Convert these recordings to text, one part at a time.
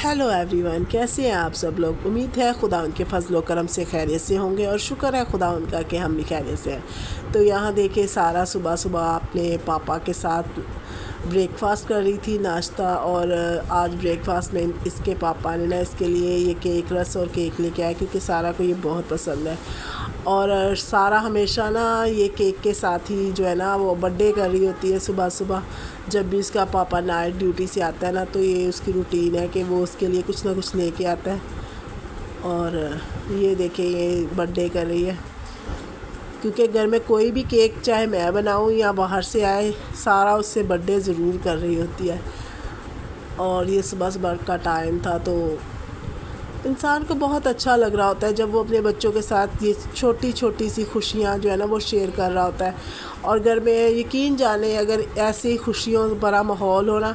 Hello everyone, कैसे हैं आप सब लोग। उम्मीद है खुदा उनके फजलो करम से खैरियत से होंगे और शुक्र है खुदा उनका कि हम भी खैरियत से हैं। तो यहाँ देखिए सारा सुबह सुबह अपने पापा के साथ ब्रेकफास्ट कर रही थी, नाश्ता। और आज ब्रेकफास्ट में इसके पापा ने ना इसके लिए ये केक, रस और केक लेके आए क्योंकि सारा को ये बहुत पसंद है। और सारा हमेशा ना ये केक के साथ ही जो है ना वो बर्थडे कर रही होती है सुबह सुबह। जब भी उसका पापा नाइट ड्यूटी से आता है ना तो ये उसकी रूटीन है कि वो उसके लिए कुछ ना कुछ लेके आता है। और ये देखिए ये बर्थडे कर रही है क्योंकि घर में कोई भी केक चाहे मैं बनाऊं या बाहर से आए, सारा उससे बर्थडे ज़रूर कर रही होती है। और ये सुबह सुबह का टाइम था तो इंसान को बहुत अच्छा लग रहा होता है जब वो अपने बच्चों के साथ ये छोटी छोटी सी खुशियाँ जो है ना वो शेयर कर रहा होता है। और घर में यकीन जाने अगर ऐसे ही खुशियों भरा माहौल हो ना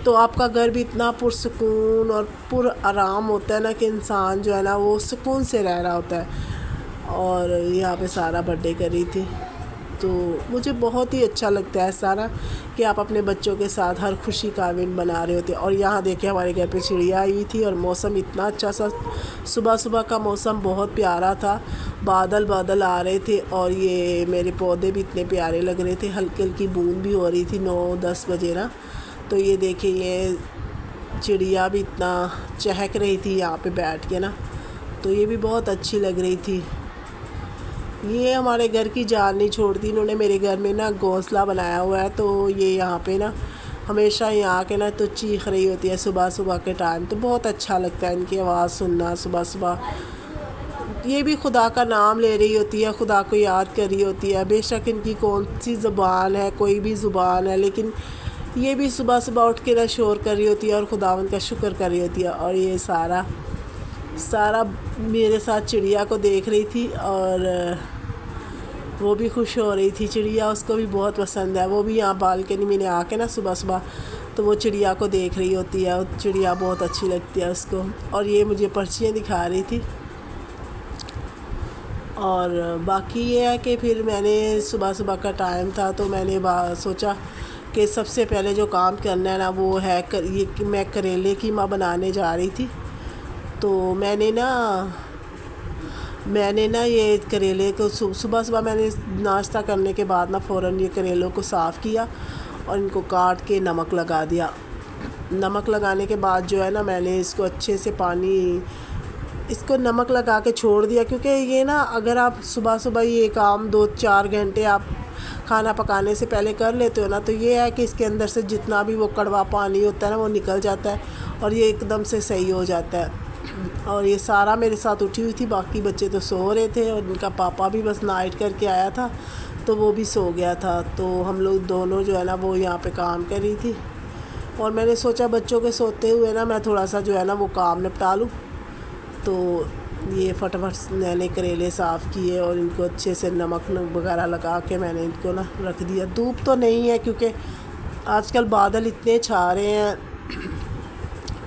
तो आपका घर भी इतना पुरसुकून और आराम होता है ना कि इंसान जो है ना वो सुकून से रह रहा होता है। और यहाँ पे सारा बर्थडे कर रही थी तो मुझे बहुत ही अच्छा लगता है सारा कि आप अपने बच्चों के साथ हर खुशी का दिन बना रहे होते। और यहाँ देखिए हमारे घर पे चिड़िया आई थी और मौसम इतना अच्छा सा, सुबह सुबह का मौसम बहुत प्यारा था। बादल बादल आ रहे थे और ये मेरे पौधे भी इतने प्यारे लग रहे थे, हल्की हल्की बूंद भी हो रही थी 9-10 बजे ना। तो ये देखिए ये चिड़िया भी इतना चहक रही थी यहाँ पे बैठ के ना, तो ये भी बहुत अच्छी लग रही थी। ये हमारे घर की जान नहीं छोड़ती, इन्होंने मेरे घर में ना घोंसला बनाया हुआ है। तो ये यहाँ पे ना हमेशा यहाँ के ना तो चीख रही होती है सुबह सुबह के टाइम, तो बहुत अच्छा लगता है इनकी आवाज़ सुनना सुबह सुबह। ये भी खुदा का नाम ले रही होती है, खुदा को याद कर रही होती है। बेशक इनकी कौन सी ज़ुबान है, कोई भी ज़ुबान है, लेकिन ये भी सुबह सुबह उठ के ना शोर कर रही होती है और खुदावंद का शुक्र कर रही होती है। और ये सारा मेरे साथ चिड़िया को देख रही थी और वो भी खुश हो रही थी। चिड़िया उसको भी बहुत पसंद है, वो भी यहाँ बालकनी में आके ना सुबह सुबह तो वो चिड़िया को देख रही होती है और चिड़िया बहुत अच्छी लगती है उसको। और ये मुझे पर्चियाँ दिखा रही थी। और बाकी ये है कि फिर मैंने सुबह सुबह का टाइम था तो मैंने सोचा कि सबसे पहले जो काम करना है ना वो है ये मैं करेले की माँ बनाने जा रही थी। तो मैंने ना ये करेले को सुबह सुबह मैंने नाश्ता करने के बाद ना फ़ौरन ये करेलों को साफ़ किया और इनको काट के नमक लगा दिया। नमक लगाने के बाद जो है ना मैंने इसको अच्छे से इसको नमक लगा के छोड़ दिया क्योंकि ये ना अगर आप सुबह सुबह ये काम 2-4 घंटे आप खाना पकाने से पहले कर लेते हो ना तो ये है कि इसके अंदर से जितना भी वो कड़वा पानी होता है ना वो निकल जाता है और ये एकदम से सही हो जाता है। और ये सारा मेरे साथ उठी हुई थी, बाकी बच्चे तो सो रहे थे और इनका पापा भी बस नाइट करके आया था तो वो भी सो गया था। तो हम लोग दोनों जो है ना वो यहाँ पे काम कर रही थी और मैंने सोचा बच्चों के सोते हुए ना मैं थोड़ा सा जो है ना वो काम निपटा लूँ। तो ये फटाफट मैंने करेले साफ़ किए और इनको अच्छे से नमक वगैरह लगा के मैंने इनको ना रख दिया। धूप तो नहीं है क्योंकि आजकल बादल इतने छा रहे हैं,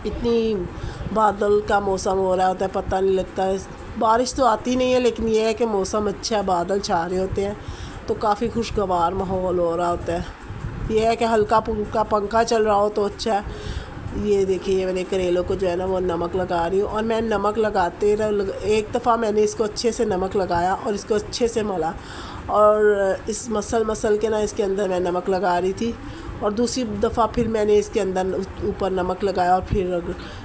इतनी बादल का मौसम हो रहा होता है, पता नहीं लगता है। बारिश तो आती नहीं है लेकिन ये है कि मौसम अच्छा है, बादल छा रहे होते हैं तो काफ़ी खुशगवार माहौल हो रहा होता है। ये है कि हल्का फुल्का पंखा चल रहा हो तो अच्छा है। ये देखिए मैंने करेलों को जो है ना वो नमक लगा रही हूँ और मैं नमक लगाते एक दफ़ा मैंने इसको अच्छे से नमक लगाया और इसको अच्छे से मला और इस मसल के ना इसके अंदर मैं नमक लगा रही थी और दूसरी दफ़ा फिर मैंने इसके अंदर ऊपर नमक लगाया और फिर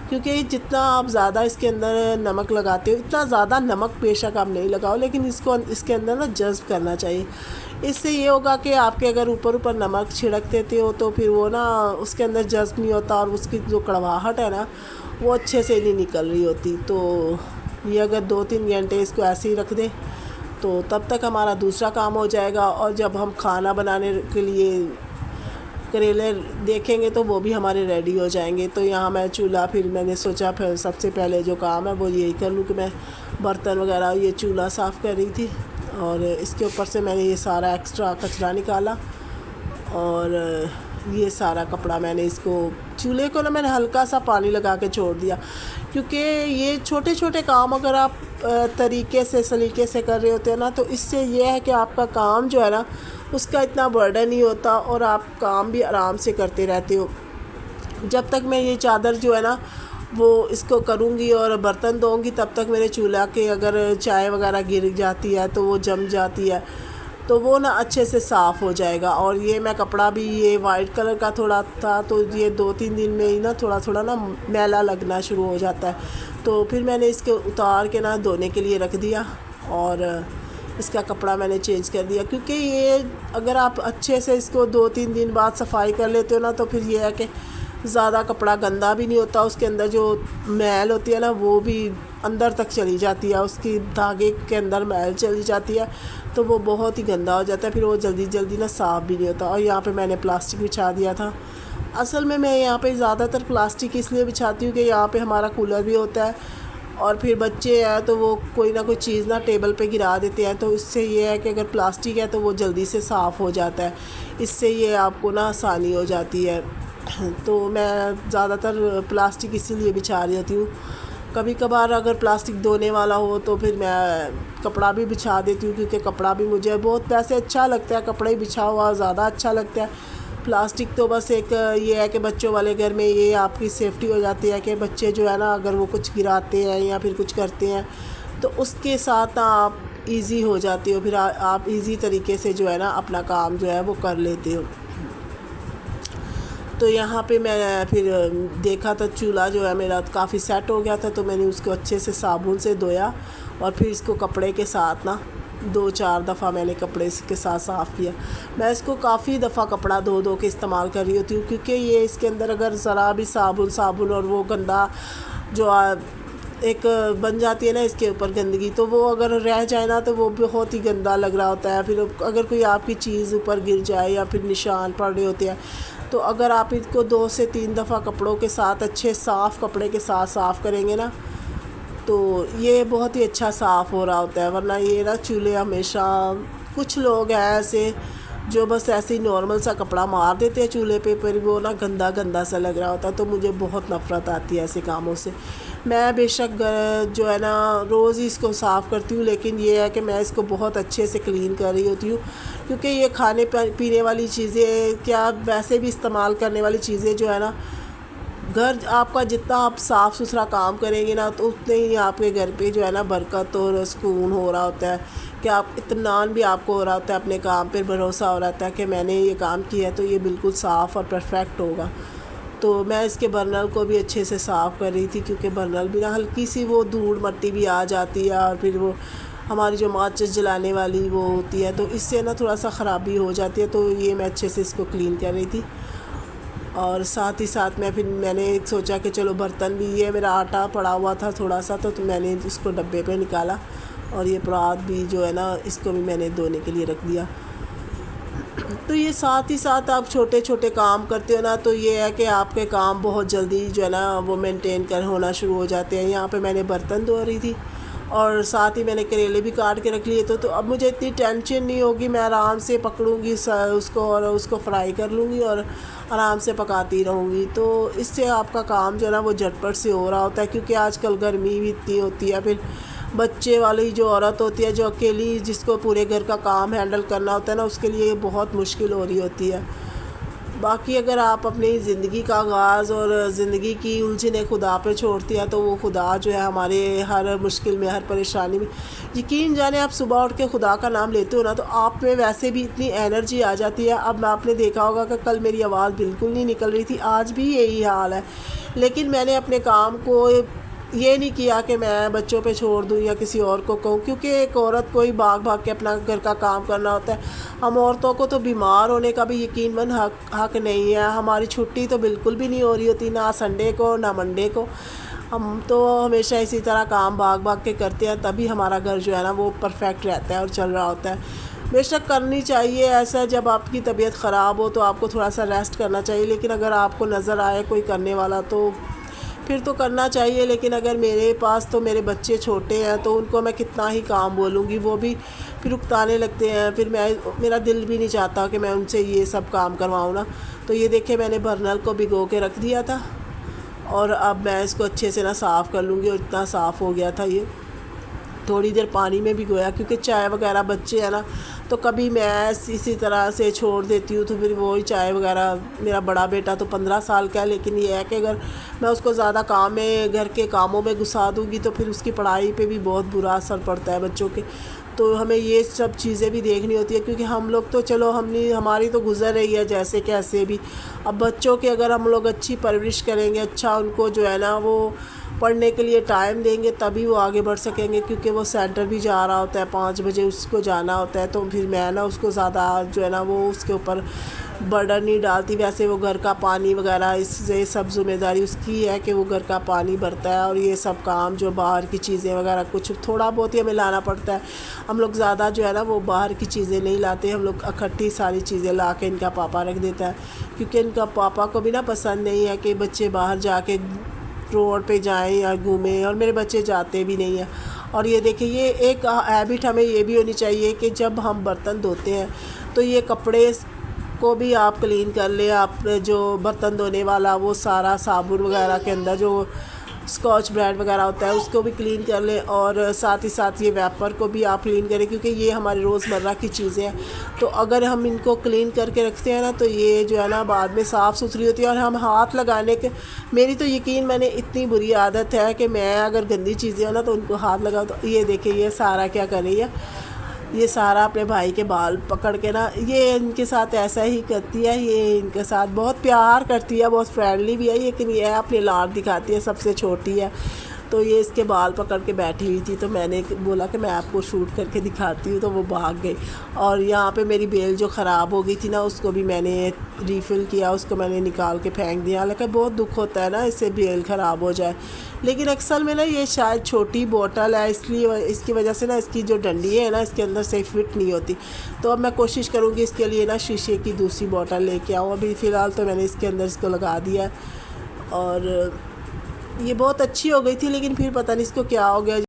क्योंकि जितना आप ज़्यादा इसके अंदर नमक लगाते हो इतना ज़्यादा नमक बेशक आप नहीं लगाओ लेकिन इसके अंदर ना जज़्ब करना चाहिए। इससे ये होगा कि आपके अगर ऊपर नमक छिड़क देते हो तो फिर वो ना उसके अंदर जज़्ब नहीं होता और उसकी जो कड़वाहट है ना वो अच्छे से नहीं निकल रही होती। तो ये अगर 2-3 घंटे इसको ऐसे ही रख दें तो तब तक हमारा दूसरा काम हो जाएगा और जब हम खाना बनाने के लिए करेले देखेंगे तो वो भी हमारे रेडी हो जाएंगे। तो यहाँ मैं चूल्हा फिर मैंने सोचा फिर सबसे पहले जो काम है वो यही कर लूँ कि मैं बर्तन वगैरह ये चूल्हा साफ़ कर रही थी और इसके ऊपर से मैंने ये सारा एक्स्ट्रा कचरा निकाला और ये सारा कपड़ा मैंने इसको चूल्हे को ना मैंने हल्का सा पानी लगा के छोड़ दिया क्योंकि ये छोटे छोटे काम अगर आप तरीके से सलीके से कर रहे होते हो ना तो इससे ये है कि आपका काम जो है ना उसका इतना बर्डन नहीं होता और आप काम भी आराम से करते रहते हो। जब तक मैं ये चादर जो है ना वो इसको करूँगी और बर्तन धोऊँगी, तब तक मेरे चूल्हा के अगर चाय वगैरह गिर जाती है तो वो जम जाती है, तो वो ना अच्छे से साफ़ हो जाएगा। और ये मैं कपड़ा भी ये वाइट कलर का थोड़ा था, तो ये 2-3 दिन में ही ना थोड़ा थोड़ा ना मैला लगना शुरू हो जाता है। तो फिर मैंने इसके उतार के ना धोने के लिए रख दिया और इसका कपड़ा मैंने चेंज कर दिया, क्योंकि ये अगर आप अच्छे से इसको 2-3 दिन बाद सफाई कर लेते हो ना, तो फिर ये है कि ज़्यादा कपड़ा गंदा भी नहीं होता, उसके अंदर जो मैल होती है ना वो भी अंदर तक चली जाती है, उसकी धागे के अंदर मैल चली जाती है, तो वो बहुत ही गंदा हो जाता है, फिर वो जल्दी जल्दी ना साफ़ भी नहीं होता। और यहाँ पे मैंने प्लास्टिक बिछा दिया था। असल में मैं यहाँ पे ज़्यादातर प्लास्टिक इसलिए बिछाती हूँ कि यहाँ पे हमारा कूलर भी होता है, और फिर बच्चे हैं तो वो कोई ना कोई चीज़ ना टेबल पे गिरा देते हैं, तो इससे ये है कि अगर प्लास्टिक है तो वो जल्दी से साफ़ हो जाता है, इससे ये आपको ना आसानी हो जाती है। तो मैं ज़्यादातर प्लास्टिक इसीलिए बिछा रही होती हूँ। कभी कभार अगर प्लास्टिक धोने वाला हो तो फिर मैं कपड़ा भी बिछा देती हूँ, क्योंकि कपड़ा भी मुझे बहुत वैसे अच्छा लगता है, कपड़ा ही बिछा हुआ ज़्यादा अच्छा लगता है। प्लास्टिक तो बस एक ये है कि बच्चों वाले घर में ये आपकी सेफ्टी हो जाती है कि बच्चे जो है ना अगर वो कुछ गिराते हैं या फिर कुछ करते हैं तो उसके साथ ना आप इजी हो जाते हो, फिर आप इजी तरीके से जो है ना अपना काम जो है वो कर लेते हो। तो यहाँ पे मैं फिर देखा तो चूल्हा जो है मेरा काफ़ी सेट हो गया था, तो मैंने उसको अच्छे से साबुन से धोया और फिर इसको कपड़े के साथ ना 2-4 दफ़ा मैंने कपड़े के साथ साफ़ किया। मैं इसको काफ़ी दफ़ा कपड़ा धो धो के इस्तेमाल कर रही होती हूँ, क्योंकि ये इसके अंदर अगर ज़रा भी साबुन और वो गंदा जो एक बन जाती है ना इसके ऊपर गंदगी, तो वो अगर रह जाए ना तो वो बहुत ही गंदा लग रहा होता है। फिर अगर कोई आपकी चीज़ ऊपर गिर जाए या फिर निशान पड़ रहे होते हैं, तो अगर आप इसको 2 से 3 दफ़ा कपड़ों के साथ अच्छे साफ़ कपड़े के साथ साफ़ करेंगे ना, तो ये बहुत ही अच्छा साफ़ हो रहा होता है। वरना ये ना चूल्हे हमेशा कुछ लोग हैं ऐसे जो बस ऐसे ही नॉर्मल सा कपड़ा मार देते हैं चूल्हे पे, पर वो ना गंदा गंदा सा लग रहा होता है, तो मुझे बहुत नफ़रत आती है ऐसे कामों से। मैं बेशक जो है ना रोज़ ही इसको साफ़ करती हूँ, लेकिन ये है कि मैं इसको बहुत अच्छे से क्लीन कर रही होती हूँ, क्योंकि ये खाने पीने वाली चीज़ें क्या वैसे भी इस्तेमाल करने वाली चीज़ें जो है ना, घर आपका जितना आप साफ़ सुथरा काम करेंगे ना तो उतने ही आपके घर पे जो है ना बरकत और सुकून हो रहा होता है, कि आप इत्मीनान भी आपको हो रहा होता है, अपने काम पे भरोसा हो रहा है कि मैंने ये काम किया है तो ये बिल्कुल साफ़ और परफेक्ट होगा। तो मैं इसके बर्नल को भी अच्छे से साफ़ कर रही थी, क्योंकि बर्नल भी ना हल्की सी वो धूल मिट्टी भी आ जाती है, और फिर वो हमारी जो माचिस जलाने वाली वो होती है तो इससे ना थोड़ा सा ख़राबी हो जाती है। तो ये मैं अच्छे से इसको क्लीन कर रही थी, और साथ ही साथ मैंने सोचा कि चलो बर्तन भी, ये मेरा आटा पड़ा हुआ था थोड़ा सा, तो मैंने इसको डब्बे पे निकाला, और ये परात भी जो है ना इसको भी मैंने धोने के लिए रख दिया। तो ये साथ ही साथ आप छोटे छोटे काम करते हो ना, तो ये है कि आपके काम बहुत जल्दी जो है ना वो मेंटेन कर होना शुरू हो जाते हैं। यहाँ पे मैंने बर्तन धो रही थी और साथ ही मैंने करेले भी काट के रख लिए, तो अब मुझे इतनी टेंशन नहीं होगी, मैं आराम से पकड़ूंगी उसको और उसको फ्राई कर लूँगी और आराम से पकाती रहूँगी। तो इससे आपका काम जो है ना वो झटपट से हो रहा होता है, क्योंकि आजकल गर्मी भी इतनी होती है, फिर बच्चे वाली जो औरत होती है जो अकेली जिसको पूरे घर का काम हैंडल करना होता है ना, उसके लिए बहुत मुश्किल हो रही होती है। बाकी अगर आप अपनी ज़िंदगी का आगाज़ और ज़िंदगी की उलझने खुदा पे छोड़ती है, तो वो खुदा जो है हमारे हर मुश्किल में, हर परेशानी में, यकीन जाने आप सुबह उठ के खुदा का नाम लेते हो ना, तो आप में वैसे भी इतनी एनर्जी आ जाती है। अब आपने देखा होगा कि कल मेरी आवाज़ बिल्कुल नहीं निकल रही थी, आज भी यही हाल है, लेकिन मैंने अपने काम को ये नहीं किया कि मैं बच्चों पे छोड़ दूँ या किसी और को कहूँ, क्योंकि एक औरत को ही भाग भाग के अपना घर का काम करना होता है। हम औरतों को तो बीमार होने का भी यकीनन हक नहीं है। हमारी छुट्टी तो बिल्कुल भी नहीं हो रही होती, ना संडे को ना मंडे को। हम तो हमेशा इसी तरह काम भाग भाग के करते हैं, तभी हमारा घर जो है ना वो परफेक्ट रहता है और चल रहा होता है। बेशक करनी चाहिए ऐसा, जब आपकी तबीयत ख़राब हो तो आपको थोड़ा सा रेस्ट करना चाहिए, लेकिन अगर आपको नज़र आए कोई करने वाला तो फिर तो करना चाहिए। लेकिन अगर मेरे पास तो मेरे बच्चे छोटे हैं तो उनको मैं कितना ही काम बोलूँगी, वो भी फिर उकताने लगते हैं, फिर मेरा दिल भी नहीं चाहता कि मैं उनसे ये सब काम करवाऊँ ना। तो ये देखे मैंने बर्नल को भिगो के रख दिया था, और अब मैं इसको अच्छे से ना साफ़ कर लूँगी, और इतना साफ़ हो गया था ये। थोड़ी देर पानी में भिगोया, क्योंकि चाय वगैरह बच्चे हैं ना, तो कभी मैं इसी तरह से छोड़ देती हूँ तो फिर वही चाय वगैरह। मेरा बड़ा बेटा तो 15 साल का है, लेकिन ये है कि अगर मैं उसको ज़्यादा काम में, घर के कामों में घुसा दूँगी तो फिर उसकी पढ़ाई पे भी बहुत बुरा असर पड़ता है बच्चों के। तो हमें ये सब चीज़ें भी देखनी होती है, क्योंकि हम लोग तो चलो हमारी तो गुजर रही है जैसे कैसे भी। अब बच्चों के अगर हम लोग अच्छी परवरिश करेंगे, अच्छा उनको जो है ना वो पढ़ने के लिए टाइम देंगे, तभी वो आगे बढ़ सकेंगे। क्योंकि वो सेंटर भी जा रहा होता है, 5 बजे उसको जाना होता है, तो फिर मैं ना उसको ज़्यादा जो है ना वो उसके ऊपर बर्डन नहीं डालती। वैसे वो घर का पानी वगैरह, इससे सब जिम्मेदारी उसकी है कि वो घर का पानी भरता है, और ये सब काम जो बाहर की चीज़ें वगैरह कुछ थोड़ा बहुत ही हमें लाना पड़ता है। हम लोग ज़्यादा जो है ना वो बाहर की चीज़ें नहीं लाते, हम लोग इकट्ठी सारी चीज़ें ला के इनका पापा रख देता है। क्योंकि इनका पापा को भी ना पसंद नहीं है कि बच्चे बाहर जाके रोड पे जाएं या घूमें, और मेरे बच्चे जाते भी नहीं हैं। और ये देखिए, ये एक हैबिट हमें ये भी होनी चाहिए कि जब हम बर्तन धोते हैं तो ये कपड़े को भी आप क्लीन कर लें। आप जो बर्तन धोने वाला वो सारा साबुन वगैरह के अंदर जो स्कॉच ब्राइट वगैरह होता है उसको भी क्लीन कर लें, और साथ ही साथ ये वेपर को भी आप क्लीन करें, क्योंकि ये हमारी रोज़मर्रा की चीज़ें हैं। तो अगर हम इनको क्लीन करके रखते हैं ना तो ये जो है ना बाद में साफ़ सुथरी होती है। और हम हाथ लगाने के, मेरी तो यकीन मैंने इतनी बुरी आदत है कि मैं अगर गंदी चीज़ें हो ना तो उनको हाथ लगाओ। तो ये देखिए, ये सारा क्या कर रही है, ये सारा अपने भाई के बाल पकड़ के ना, ये इनके साथ ऐसा ही करती है। ये इनके साथ बहुत प्यार करती है, बहुत फ्रेंडली भी है, लेकिन ये अपनी लाड दिखाती है, सबसे छोटी है। तो ये इसके बाल पकड़ के बैठी हुई थी, तो मैंने बोला कि मैं आपको शूट करके दिखाती हूँ, तो वो भाग गई। और यहाँ पे मेरी बेल जो ख़राब हो गई थी ना, उसको भी मैंने रीफ़िल किया, उसको मैंने निकाल के फेंक दिया। हालांकि बहुत दुख होता है ना इससे बेल ख़राब हो जाए, लेकिन अक्सर में ना ये शायद छोटी बोतल है, इसलिए इसकी वजह से ना इसकी जो डंडी है ना इसके अंदर से फिट नहीं होती। तो अब मैं कोशिश करूँगी इसके लिए ना शीशे की दूसरी बोतल लेके आऊँ। अभी फ़िलहाल तो मैंने इसके अंदर इसको लगा दिया, और ये बहुत अच्छी हो गई थी, लेकिन फिर पता नहीं इसको क्या हो गया।